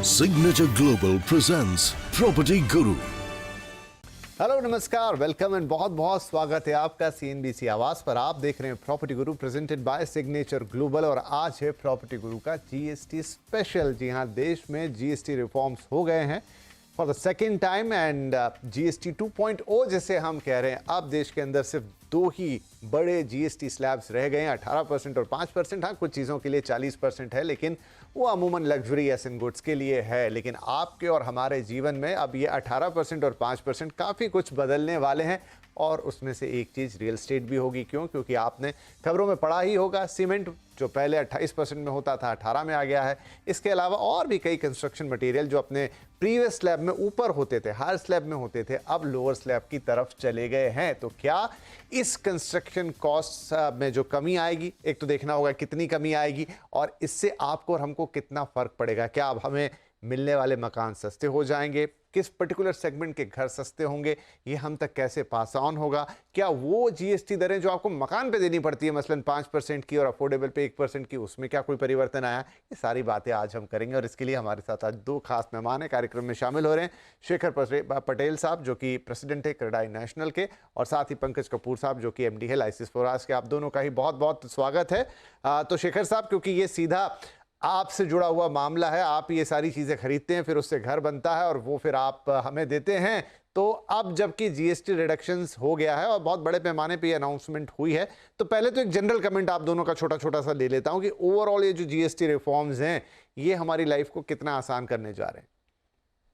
Signature Global presents Property Guru। Hello नमस्कार, welcome and बहुत बहुत स्वागत है आपका CNBC आवाज पर। आप देख रहे हैं property Guru presented by signature global और आज है प्रॉपर्टी गुरु का GST स्पेशल। जी हाँ, देश में GST रिफॉर्म्स हो गए हैं for the second time and GST 2.0 जैसे हम कह रहे हैं। अब देश के अंदर सिर्फ दो ही बड़े GST स्लैब्स रह गए हैं, 18% और 5%। हाँ, कुछ चीज़ों के लिए 40% है, लेकिन वो अमूमन लग्जरी एंड गुड्स के लिए है। लेकिन आपके और हमारे जीवन में अब ये 18% और 5% काफ़ी कुछ बदलने वाले हैं और उसमें से एक चीज़ रियल एस्टेट भी होगी। क्यों? क्योंकि आपने खबरों में पढ़ा ही होगा, सीमेंट जो पहले 28% में होता था 18 में आ गया है। इसके अलावा और भी कई कंस्ट्रक्शन मटेरियल जो अपने प्रीवियस स्लैब में ऊपर होते थे, हर स्लैब में होते थे, अब लोअर स्लैब की तरफ चले गए हैं। तो क्या इस कंस्ट्रक्शन कॉस्ट में जो कमी आएगी, एक तो देखना होगा कितनी कमी आएगी और इससे आपको और हमको कितना फर्क पड़ेगा। क्या अब हमें मिलने वाले मकान सस्ते हो जाएंगे? किस पर्टिकुलर सेगमेंट के घर सस्ते होंगे? ये हम तक कैसे पास ऑन होगा? क्या वो GST दरें जो आपको मकान पे देनी पड़ती है, मसलन 5% की और अफोर्डेबल पे 1% की, उसमें क्या कोई परिवर्तन आया? ये सारी बातें आज हम करेंगे और इसके लिए हमारे साथ आज दो खास मेहमान हैं, कार्यक्रम में शामिल हो रहे हैं। शेखर पटेल साहब जो कि प्रेसिडेंट है क्रेडाई नेशनल के, और साथ ही पंकज कपूर साहब जो कि MD है लाइसेंस फोरास के। आप दोनों का ही बहुत बहुत स्वागत है। तो शेखर साहब, क्योंकि ये सीधा आपसे जुड़ा हुआ मामला है, आप ये सारी चीज़ें खरीदते हैं, फिर उससे घर बनता है और वो फिर आप हमें देते हैं। तो अब जबकि GST रिडक्शंस हो गया है और बहुत बड़े पैमाने पे ये अनाउंसमेंट हुई है, तो पहले तो एक जनरल कमेंट आप दोनों का छोटा छोटा सा ले लेता हूं कि ओवरऑल ये जो GST रिफॉर्म्स हैं, ये हमारी लाइफ को कितना आसान करने जा रहे हैं।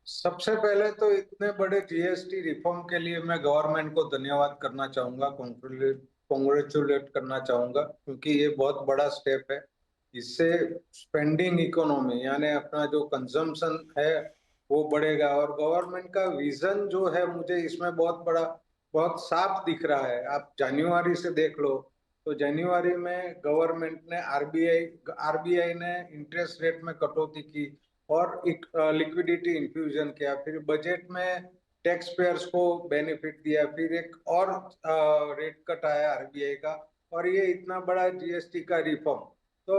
सबसे पहले तो इतने बड़े GST रिफॉर्म के लिए मैं गवर्नमेंट को धन्यवाद करना चाहूंगा, कॉन्ग्रेचुलेट करना चाहूंगा, क्योंकि ये बहुत बड़ा स्टेप है। इससे स्पेंडिंग इकोनॉमी यानी अपना जो कंजम्पशन है वो बढ़ेगा और गवर्नमेंट का विजन जो है मुझे इसमें बहुत साफ दिख रहा है। आप जनवरी से देख लो तो जनवरी में गवर्नमेंट ने आरबीआई ने इंटरेस्ट रेट में कटौती की और लिक्विडिटी इन्फ्यूजन किया, फिर बजट में टैक्स पेयर्स को बेनिफिट दिया, फिर एक और रेट कट आया आरबीआई का, और ये इतना बड़ा GST का रिफॉर्म। तो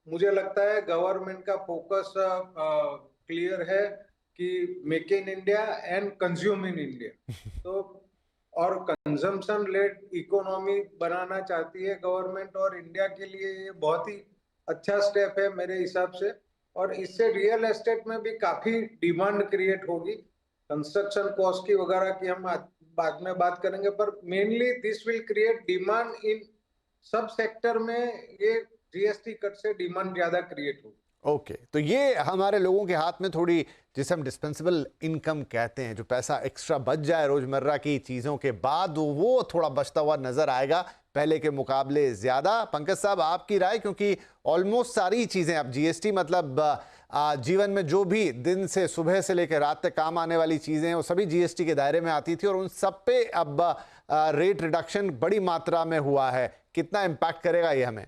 मुझे लगता है गवर्नमेंट का फोकस क्लियर है कि make in India and consume in India. तो और कंजम्पशन लेड इकोनॉमी बनाना चाहती है गवर्नमेंट, और इंडिया के लिए ये बहुत ही अच्छा स्टेप है मेरे हिसाब से। और इससे रियल एस्टेट में भी काफी डिमांड क्रिएट होगी। कंस्ट्रक्शन कॉस्ट की वगैरह की हम बाद में बात करेंगे, पर mainly this will create demand in सब सेक्टर में। ये GST कट से डिमांड ज्यादा क्रिएट होगी। ओके, तो ये हमारे लोगों के हाथ में थोड़ी, जिसे हम डिस्पेंसेबल इनकम कहते हैं, जो पैसा एक्स्ट्रा बच जाए रोजमर्रा की चीज़ों के बाद, वो थोड़ा बचता हुआ नजर आएगा पहले के मुकाबले ज़्यादा। पंकज साहब, आपकी राय? क्योंकि ऑलमोस्ट सारी चीज़ें अब GST मतलब जीवन में जो भी दिन से सुबह से लेकर रात तक काम आने वाली चीज़ें हैं वो सभी GST के दायरे में आती थी और उन सब पे अब रेट रिडक्शन बड़ी मात्रा में हुआ है। कितना इम्पैक्ट करेगा ये हमें?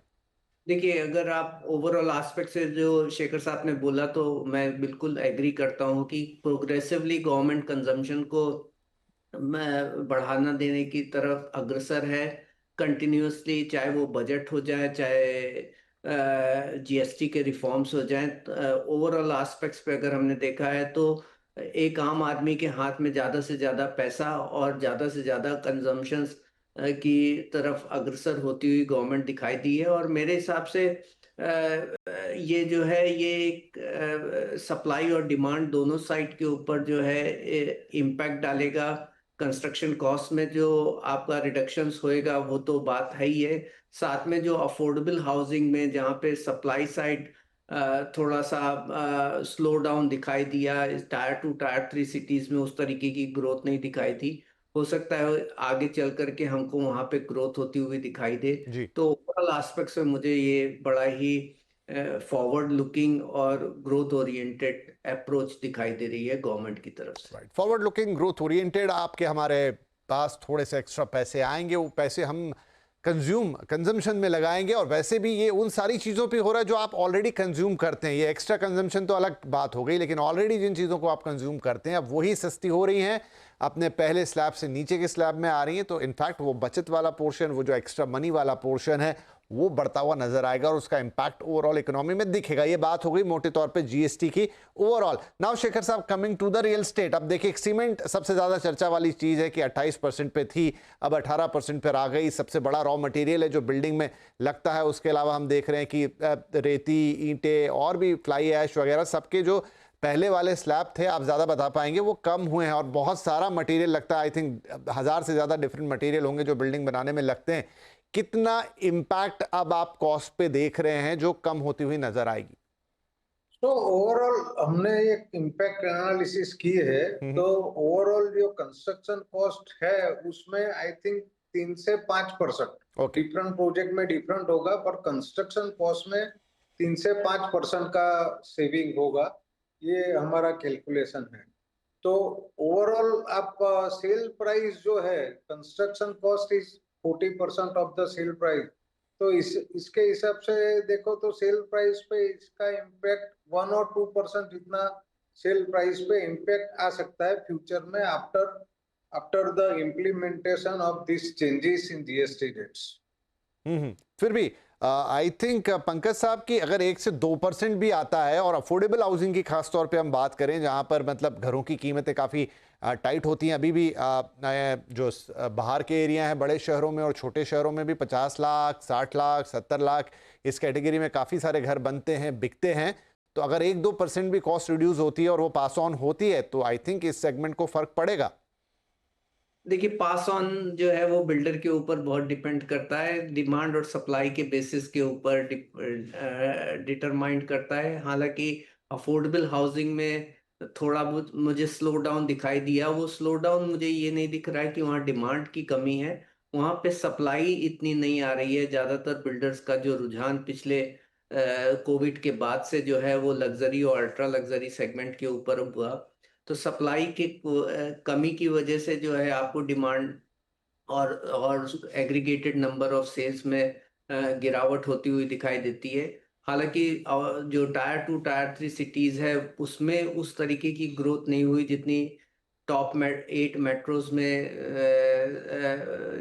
देखिए, अगर आप ओवरऑल एस्पेक्ट से जो शेखर साहब ने बोला तो मैं बिल्कुल एग्री करता हूँ कि प्रोग्रेसिवली गवर्नमेंट कंजम्पशन को बढ़ाना देने की तरफ अग्रसर है कंटिन्यूसली, चाहे वो बजट हो जाए, चाहे GST के रिफॉर्म्स हो जाएं। ओवरऑल एस्पेक्ट्स पे अगर हमने देखा है तो एक आम आदमी के हाथ में ज़्यादा से ज़्यादा पैसा और ज़्यादा से ज़्यादा कंजम्पशंस की तरफ अग्रसर होती हुई गवर्नमेंट दिखाई दी है। और मेरे हिसाब से ये जो है ये एक सप्लाई और डिमांड दोनों साइड के ऊपर जो है इम्पैक्ट डालेगा। कंस्ट्रक्शन कॉस्ट में जो आपका रिडक्शंस होएगा वो तो बात है ही है, साथ में जो अफोर्डेबल हाउसिंग में जहाँ पे सप्लाई साइड थोड़ा सा स्लो डाउन दिखाई दिया, टायर 2 टायर 3 सिटीज में उस तरीके की ग्रोथ नहीं दिखाई दी। हो सकता है आगे चल करके हमको वहां पे ग्रोथ होती हुई दिखाई दे। तो ओवरऑल एस्पेक्ट से मुझे ये बड़ा ही फॉरवर्ड लुकिंग और ग्रोथ ओरिएंटेड अप्रोच दिखाई दे रही है गवर्नमेंट की तरफ से। Right, forward looking, growth oriented. आपके हमारे पास थोड़े से एक्स्ट्रा पैसे आएंगे, वो पैसे हम कंजम्पशन में लगाएंगे और वैसे भी ये उन सारी चीज़ों पे हो रहा है जो आप ऑलरेडी कंज्यूम करते हैं। ये एक्स्ट्रा कंजम्पशन तो अलग बात हो गई, लेकिन ऑलरेडी जिन चीज़ों को आप कंज्यूम करते हैं अब वही सस्ती हो रही हैं, अपने पहले स्लैब से नीचे के स्लैब में आ रही हैं। तो इनफैक्ट वो बचत वाला पोर्शन, वो जो एक्स्ट्रा मनी वाला पोर्शन है, वो बढ़ता हुआ नजर आएगा और उसका इंपैक्ट ओवरऑल इकोनॉमी में दिखेगा। ये बात हो गई मोटे तौर पे जीएसटी की ओवरऑल। नाउ शेखर साहब, coming to the real estate, अब देखिए सीमेंट सबसे ज्यादा चर्चा वाली चीज है कि 28% पे थी, अब 18% पर आ गई। सबसे बड़ा रॉ मटेरियल है जो बिल्डिंग में लगता है। उसके अलावा हम देख रहे हैं कि रेती, ईंटें और भी फ्लाई ऐश वगैरह सबके जो पहले वाले स्लैब थे, आप ज़्यादा बता पाएंगे, वो कम हुए हैं और बहुत सारा मटेरियल लगता है। आई थिंक 1000 से ज़्यादा डिफरेंट मटेरियल होंगे जो बिल्डिंग बनाने में लगते हैं। कितना इम्पैक्ट अब आप कॉस्ट पे देख रहे हैं जो कम होती हुई नजर आएगी? तो ओवरऑल हमने एक इम्पैक्ट एनालिसिस की है। तो ओवरऑल जो कंस्ट्रक्शन कॉस्ट है उसमें आई थिंक 3 से 5% डिफरेंट प्रोजेक्ट में डिफरेंट होगा, पर कंस्ट्रक्शन कॉस्ट में 3 से 5% का सेविंग होगा। ये हमारा कैलकुलेशन है। तो ओवरऑल आप सेल प्राइस जो है, construction cost is 40% of the sale price. तो इसके हिसाब से देखो तो सेल प्राइस पे इसका इम्पैक्ट 1 और 2% जितना सेल प्राइस पे इम्पैक्ट आ सकता है फ्यूचर में after the implementation of this changes in GST rates. फिर भी आई थिंक पंकज साहब की अगर 1 से 2% भी आता है, और अफोर्डेबल हाउसिंग की खास तौर पे हम बात करें जहां पर मतलब घरों की कीमतें काफ़ी टाइट होती हैं, अभी भी जो बाहर के एरिया हैं बड़े शहरों में और छोटे शहरों में भी 50 लाख, 60 लाख, 70 लाख इस कैटेगरी में काफ़ी सारे घर बनते हैं, बिकते हैं। तो अगर 1-2% भी कॉस्ट रिड्यूस होती है और वो पास ऑन होती है तो आई थिंक इस सेगमेंट को फर्क पड़ेगा। देखिए, पास ऑन जो है वो बिल्डर के ऊपर बहुत डिपेंड करता है, डिमांड और सप्लाई के बेसिस के ऊपर डिटरमाइंड करता है। हालांकि अफोर्डेबल हाउसिंग में थोड़ा मुझे स्लो डाउन दिखाई दिया। वो स्लो डाउन मुझे ये नहीं दिख रहा है कि वहाँ डिमांड की कमी है, वहाँ पे सप्लाई इतनी नहीं आ रही है। ज़्यादातर बिल्डर्स का जो रुझान पिछले कोविड के बाद से जो है वो लग्जरी और अल्ट्रा लग्जरी सेगमेंट के ऊपर हुआ। तो सप्लाई के कमी की वजह से जो है आपको डिमांड और एग्रीगेटेड नंबर ऑफ सेल्स में गिरावट होती हुई दिखाई देती है। हालांकि जो टायर 2 टायर 3 सिटीज है उसमें उस तरीके की ग्रोथ नहीं हुई जितनी टॉप 8 मेट्रोज में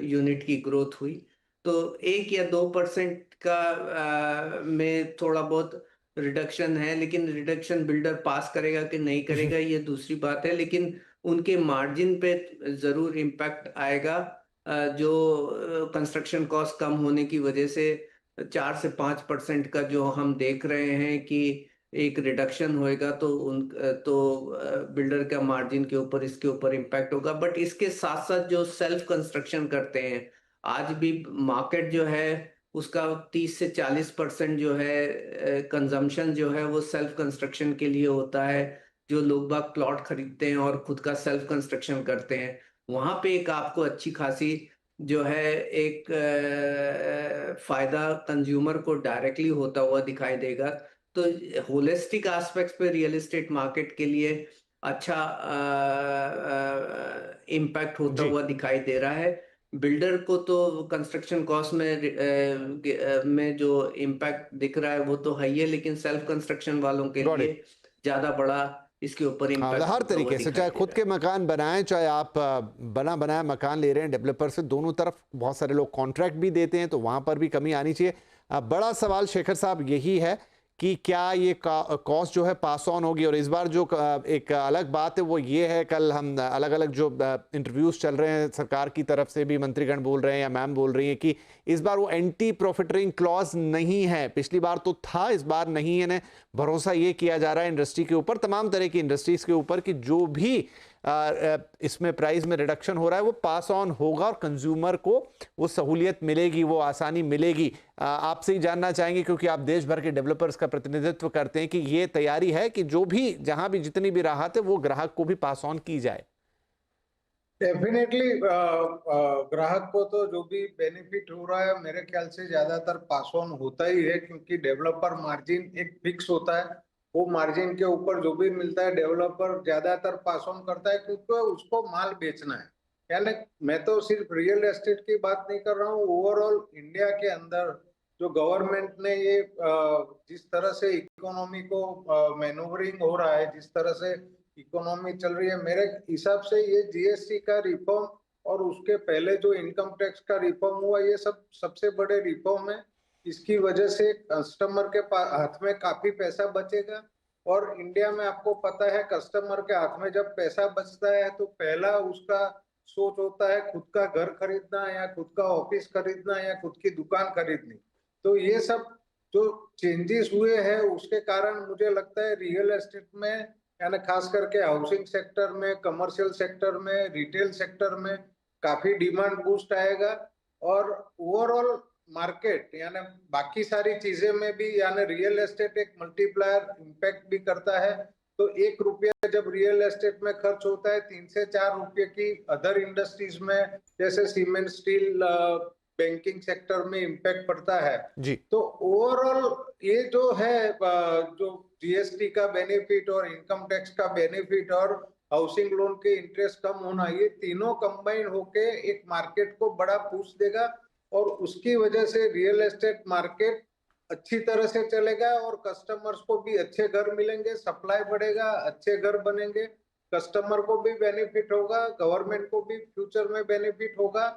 यूनिट की ग्रोथ हुई। तो 1 या 2% का में थोड़ा बहुत रिडक्शन है, लेकिन रिडक्शन बिल्डर पास करेगा कि नहीं करेगा ये दूसरी बात है। लेकिन उनके मार्जिन पे जरूर इम्पैक्ट आएगा। जो कंस्ट्रक्शन कॉस्ट कम होने की वजह से 4 से 5% का जो हम देख रहे हैं कि एक रिडक्शन होएगा, तो बिल्डर का मार्जिन के ऊपर इसके ऊपर इम्पैक्ट होगा। बट इसके साथ साथ जो सेल्फ कंस्ट्रक्शन करते हैं, आज भी मार्केट जो है उसका 30 से 40% जो है कंजम्पशन जो है वो सेल्फ कंस्ट्रक्शन के लिए होता है। जो लोग बाग प्लॉट खरीदते हैं और खुद का सेल्फ कंस्ट्रक्शन करते हैं, वहां पे एक आपको अच्छी खासी जो है एक फायदा कंज्यूमर को डायरेक्टली होता हुआ दिखाई देगा। तो होलिस्टिक एस्पेक्ट्स पे रियल एस्टेट मार्केट के लिए अच्छा इम्पैक्ट होता हुआ दिखाई दे रहा है। बिल्डर को तो कंस्ट्रक्शन कॉस्ट में जो इम्पैक्ट दिख रहा है वो तो है ही है, लेकिन सेल्फ कंस्ट्रक्शन वालों के लिए ज्यादा बड़ा इसके ऊपर इम्पैक्ट हर तरीके से, चाहे खुद के मकान बनाएं, चाहे आप बना बनाया मकान ले रहे हैं डेवलपर से, दोनों तरफ बहुत सारे लोग कॉन्ट्रैक्ट भी देते हैं, तो वहां पर भी कमी आनी चाहिए। बड़ा सवाल शेखर साहब यही है कि क्या ये कॉस्ट जो है पास ऑन होगी। और इस बार जो एक अलग बात है वो ये है, कल हम अलग अलग जो इंटरव्यूज चल रहे हैं सरकार की तरफ से भी मंत्रीगण बोल रहे हैं या मैम बोल रही हैं कि इस बार वो एंटी प्रॉफिटरिंग क्लॉज नहीं है। पिछली बार तो था, इस बार नहीं है। भरोसा ये किया जा रहा है इंडस्ट्री के ऊपर, तमाम तरह की इंडस्ट्रीज के ऊपर, कि जो भी इसमें प्राइस में रिडक्शन हो रहा है वो पास ऑन होगा और कंज्यूमर को वो सहूलियत मिलेगी, वो आसानी मिलेगी। आपसे ही जानना चाहेंगे, क्योंकि आप देश भर के डेवलपर्स का प्रतिनिधित्व करते हैं, कि ये तैयारी है कि जो भी जहां भी जितनी भी राहत है वो ग्राहक को भी पास ऑन की जाए। डेफिनेटली ग्राहक को तो जो भी बेनिफिट हो रहा है मेरे ख्याल से ज्यादातर पास ऑन होता ही है, क्योंकि डेवलपर मार्जिन एक फिक्स होता है। वो मार्जिन के ऊपर जो भी मिलता है डेवलपर ज्यादातर पास ऑन करता है, क्योंकि उसको माल बेचना है। यानी मैं तो सिर्फ रियल एस्टेट की बात नहीं कर रहा हूँ, ओवरऑल इंडिया के अंदर जो गवर्नमेंट ने ये जिस तरह से इकोनॉमी को मैनूवरिंग हो रहा है, जिस तरह से इकोनॉमी चल रही है, मेरे हिसाब से ये जीएसटी का रिफॉर्म और उसके पहले जो इनकम टैक्स का रिफॉर्म हुआ, ये सब सबसे बड़े रिफॉर्म है इसकी वजह से कस्टमर के हाथ में काफी पैसा बचेगा। और इंडिया में आपको पता है कस्टमर के हाथ में जब पैसा बचता है तो पहला उसका सोच होता है खुद का घर खरीदना या खुद का ऑफिस खरीदना या खुद की दुकान खरीदनी। तो ये सब जो चेंजेस हुए हैं उसके कारण मुझे लगता है रियल एस्टेट में यानी खास करके हाउसिंग सेक्टर में, कमर्शियल सेक्टर में, रिटेल सेक्टर में काफी डिमांड बूस्ट आएगा। और ओवरऑल मार्केट यानी बाकी सारी चीजें में भी यानी रियल एस्टेट एक मल्टीप्लायर इम्पैक्ट भी करता है। तो 1 रुपया जब रियल एस्टेट में खर्च होता है 3 से 4 रुपये की अदर इंडस्ट्रीज में जैसे सीमेंट, स्टील, बैंकिंग सेक्टर में इम्पैक्ट पड़ता है। जी। तो ओवरऑल ये जो है जो जीएसटी का बेनिफिट और इनकम टैक्स का बेनिफिट और हाउसिंग लोन के इंटरेस्ट कम होना, ये तीनों कंबाइन होके एक मार्केट को बड़ा पुश देगा और उसकी वजह से रियल एस्टेट मार्केट अच्छी तरह से चलेगा और कस्टमर्स को भी अच्छे घर मिलेंगे, सप्लाई बढ़ेगा, अच्छे घर बनेंगे, कस्टमर को भी बेनिफिट होगा, गवर्नमेंट को भी फ्यूचर में बेनिफिट होगा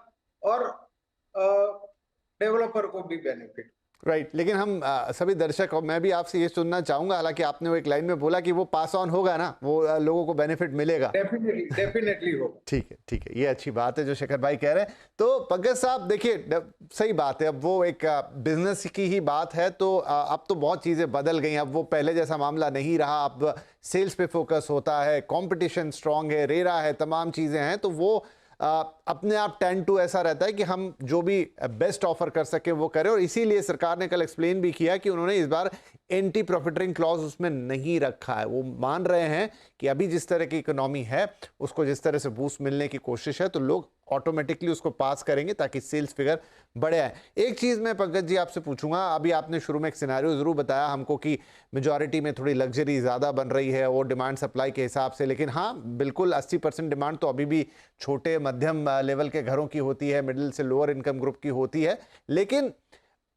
और डेवलपर को भी बेनिफिट। राइट लेकिन हम सभी दर्शक और मैं भी आपसे ये सुनना चाहूंगा, हालांकि आपने वो एक लाइन में बोला कि वो पास ऑन होगा ना, वो लोगों को बेनिफिट मिलेगा। डेफिनेटली होगा। ठीक है, ये अच्छी बात है जो शेखर भाई कह रहे हैं। तो पंकज साहब देखिए, सही बात है, अब वो एक बिजनेस की ही बात है, तो अब तो बहुत चीज़ें बदल गई, अब वो पहले जैसा मामला नहीं रहा, अब सेल्स पे फोकस होता है, कंपटीशन स्ट्रांग है, रेरा है, तमाम चीज़ें हैं, तो वो अपने आप 10-2 ऐसा रहता है कि हम जो भी बेस्ट ऑफर कर सके वो करें। और इसीलिए सरकार ने कल एक्सप्लेन भी किया कि उन्होंने इस बार एंटी प्रॉफिटरिंग क्लॉज उसमें नहीं रखा है। वो मान रहे हैं कि अभी जिस तरह की इकोनॉमी है उसको जिस तरह से बूस्ट मिलने की कोशिश है तो लोग ऑटोमेटिकली उसको पास करेंगे ताकि सेल्स फिगर बढ़े आए। एक चीज़ मैं पंकज जी आपसे पूछूंगा, अभी आपने शुरू में एक सिनेरियो ज़रूर बताया हमको कि मेजॉरिटी में थोड़ी लग्जरी ज़्यादा बन रही है वो डिमांड सप्लाई के हिसाब से, लेकिन हाँ बिल्कुल 80% डिमांड तो अभी भी छोटे मध्यम लेवल के घरों की होती है, मिडिल से लोअर इनकम ग्रुप की होती है। लेकिन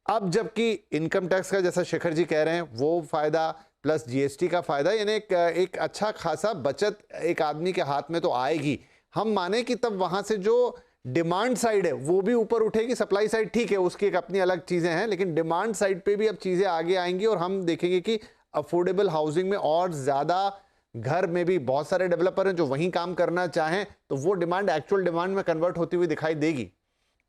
अब जबकि इनकम टैक्स का जैसा शेखर जी कह रहे हैं वो फ़ायदा प्लस जीएसटी का फ़ायदा, यानी एक अच्छा खासा बचत एक आदमी के हाथ में तो आएगी। हम माने कि तब वहां से जो डिमांड साइड है वो भी ऊपर उठेगी, सप्लाई साइड ठीक है उसकी एक अपनी अलग चीजें हैं, लेकिन डिमांड साइड पे भी अब चीजें आगे आएंगी और हम देखेंगे कि अफोर्डेबल हाउसिंग में और ज्यादा घर में भी बहुत सारे डेवलपर हैं जो वहीं काम करना चाहें, तो वो डिमांड एक्चुअल डिमांड में कन्वर्ट होती हुई दिखाई देगी।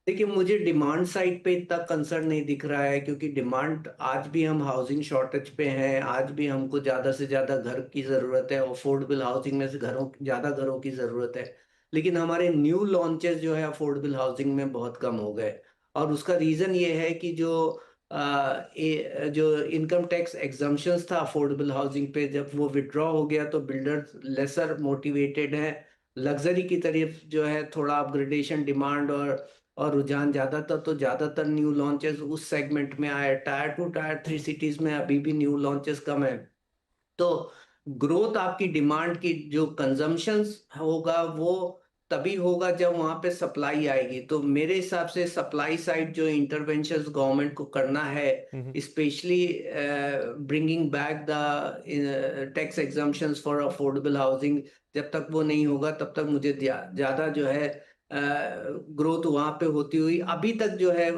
देखिए, मुझे डिमांड साइड पे इतना कंसर्न नहीं दिख रहा है, क्योंकि डिमांड आज भी हम हाउसिंग शॉर्टेज पे हैं, आज भी हमको ज़्यादा से ज़्यादा घर की ज़रूरत है, अफोर्डेबल हाउसिंग में से ज़्यादा घरों की ज़रूरत है। लेकिन हमारे न्यू लॉन्चेस जो है अफोर्डेबल हाउसिंग में बहुत कम हो गए, और उसका रीज़न ये है कि जो इनकम टैक्स एग्जम्पशंस था अफोर्डेबल हाउसिंग पे, जब वो विड्रॉ हो गया तो बिल्डर्स लेसर मोटिवेटेड है, लग्जरी की तरफ जो है थोड़ा अपग्रेडेशन डिमांड और रुझान ज्यादा था, तो ज्यादातर न्यू लॉन्चेस उस सेगमेंट में आए। टायर 2 टायर 3 सिटीज में अभी भी न्यू लॉन्चेस कम है। तो ग्रोथ आपकी डिमांड की जो कंजम्पशंस होगा वो तभी होगा जब वहां पे सप्लाई आएगी। तो मेरे हिसाब से सप्लाई साइड जो इंटरवेंशंस गवर्नमेंट को करना है, specially bringing back the tax exemptions for affordable housing, जब तक वो नहीं होगा तब तक मुझे ज्यादा जो है ग्रोथ वहां पे होती हुई अभी तक जो है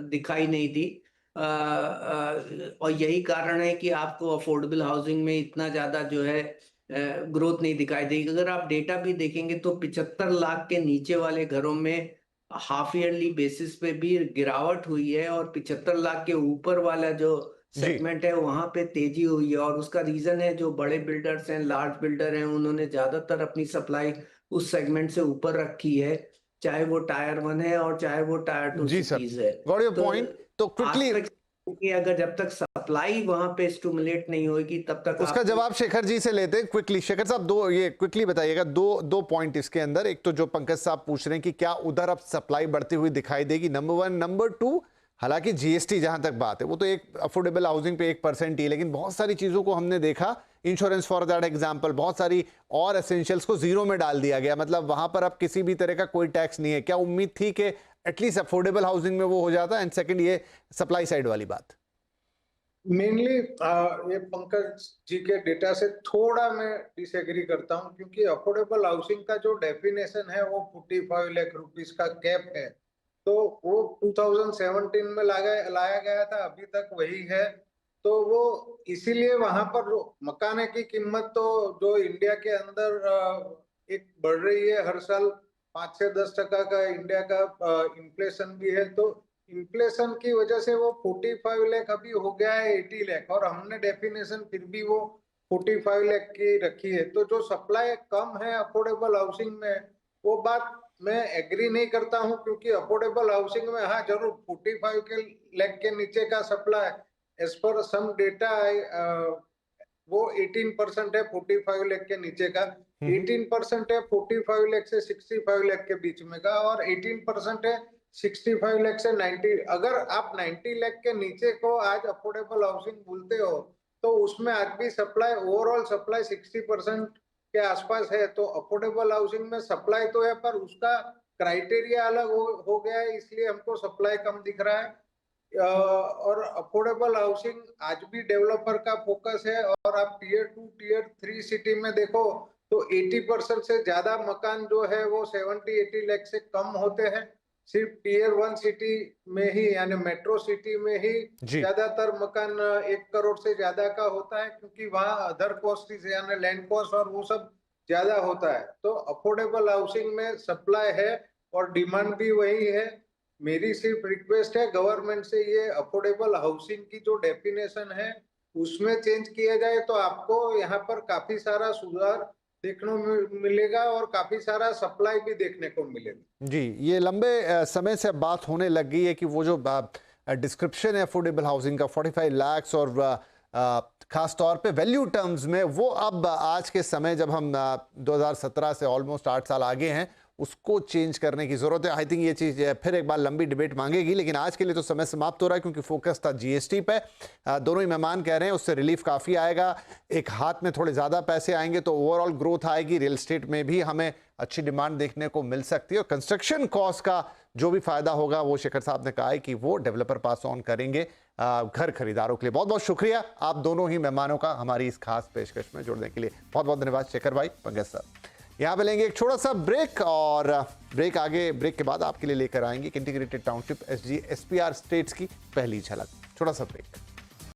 दिखाई नहीं दी। और यही कारण है कि आपको अफोर्डेबल हाउसिंग में इतना ज्यादा जो है ग्रोथ नहीं दिखाई देगी। अगर आप डेटा भी देखेंगे तो 75 लाख के नीचे वाले घरों में हाफ ईयरली बेसिस पे भी गिरावट हुई है, और 75 लाख के ऊपर वाला जो सेगमेंट है वहां पे तेजी हुई है। और उसका रीजन है जो बड़े बिल्डर्स हैं, लार्ज बिल्डर हैं, उन्होंने ज्यादातर अपनी सप्लाई उस सेगमेंट से ऊपर रखी है, चाहे वो टायर 1 है और चाहे वो टायर 2 सिटीज है। Got your point. तो क्विकली कि अगर जब तक सप्लाई वहां पे स्टिमुलेट नहीं होगी तब तक उसका जवाब शेखर जी से लेते हैं क्विकली। शेखर साहब ये क्विकली बताइएगा, दो पॉइंट इसके अंदर। एक तो जो पंकज साहब पूछ रहे हैं कि क्या उधर अब सप्लाई बढ़ती हुई दिखाई देगी, नंबर 1। नंबर 2, हालांकि जीएसटी जहां तक बात है वो तो एक अफोर्डेबल हाउसिंग पे 1% ही, लेकिन बहुत सारी चीजों को हमने देखा, इंश्योरेंस फॉर दैट एग्जांपल, बहुत सारी और एसेंशियल्स को जीरो में डाल दिया गया, मतलब वहां पर अब किसी भी तरह का कोई टैक्स नहीं है। क्या उम्मीद थी कि एटलीस्ट अफोर्डेबल हाउसिंग में वो हो जाता? एंड सेकंड, ये सप्लाई साइड वाली बात। मेनली ये पंकज जी के डेटा से थोड़ा मैं डिसएग्री करता हूं, क्योंकि अफोर्डेबल हाउसिंग का जो डेफिनेशन है वो 45 लाख रुपीस का कैप है। तो वो 2017 में लाया गया था, अभी तक वही है। तो वो इसीलिए वहां पर मकाने की कीमत तो जो इंडिया के अंदर एक बढ़ रही है हर साल 5 से 10% का इंडिया का इन्फ्लेशन भी है। तो इन्फ्लेशन की वजह से वो 45 लाख अभी हो गया है 80 लाख, और हमने डेफिनेशन फिर भी वो 45 लाख की रखी है। तो जो सप्लाई कम है अफोर्डेबल हाउसिंग में, वो बात मैं एग्री नहीं करता हूं, क्योंकि अफोर्डेबल हाउसिंग में हाँ जरूर 45 लाख के नीचे का supply as per some data वो 18% है 45 लाख के नीचे का, 18% है 45 लाख से 65 लाख के बीच में का, और 18% है 65 लाख से 90। अगर आप 90 लाख के नीचे को आज अफोर्डेबल हाउसिंग बोलते हो, तो उसमें आज भी सप्लाई, ओवरऑल सप्लाई 60% के आसपास है। तो अफोर्डेबल हाउसिंग में सप्लाई तो है, पर उसका क्राइटेरिया अलग हो गया है, इसलिए हमको सप्लाई कम दिख रहा है। और अफोर्डेबल हाउसिंग आज भी डेवलपर का फोकस है। और आप टीयर 2 टीयर 3 सिटी में देखो तो 80% से ज्यादा मकान जो है वो 70-80 लाख से कम होते हैं। सिर्फ टीयर 1 सिटी में ही, यानी मेट्रो सिटी में ही ज्यादातर मकान 1 करोड़ से ज्यादा का होता है, क्योंकि वहाँ अदर कॉस्ट यानी लैंड कॉस्ट और वो सब ज्यादा होता है। तो अफोर्डेबल हाउसिंग में सप्लाई है और डिमांड भी वही है। मेरी सिर्फ रिक्वेस्ट है गवर्नमेंट से, ये अफोर्डेबल हाउसिंग की जो डेफिनेशन है उसमें चेंज किया जाए, तो आपको यहाँ पर काफी सारा सुधार देखने मिलेगा और काफी सारा सप्लाई भी देखने को मिलेगा। जी, ये लंबे समय से बात होने लग गई है कि वो जो डिस्क्रिप्शन है अफोर्डेबल हाउसिंग का 45 लाख और खास तौर पे वैल्यू टर्म्स में, वो अब आज के समय जब हम 2017 से ऑलमोस्ट 8 साल आगे हैं, उसको चेंज करने की ज़रूरत है। आई थिंक ये चीज़ फिर एक बार लंबी डिबेट मांगेगी, लेकिन आज के लिए तो समय समाप्त हो रहा है, क्योंकि फोकस था जीएसटी पे। दोनों ही मेहमान कह रहे हैं उससे रिलीफ काफ़ी आएगा, एक हाथ में थोड़े ज़्यादा पैसे आएंगे तो ओवरऑल ग्रोथ आएगी, रियल एस्टेट में भी हमें अच्छी डिमांड देखने को मिल सकती है, और कंस्ट्रक्शन कॉस्ट का जो भी फायदा होगा वो शेखर साहब ने कहा है कि वो डेवलपर पास ऑन करेंगे घर खरीदारों के लिए। बहुत बहुत शुक्रिया आप दोनों ही मेहमानों का हमारी इस खास पेशकश में जुड़ने के लिए। बहुत बहुत धन्यवाद शेखर भाई, पंकज साहब। यहाँ पे लेंगे एक छोटा सा ब्रेक, और ब्रेक के बाद आपके लिए लेकर आएंगे integrated township SG SPR states की पहली झलक। छोटा सा ब्रेक।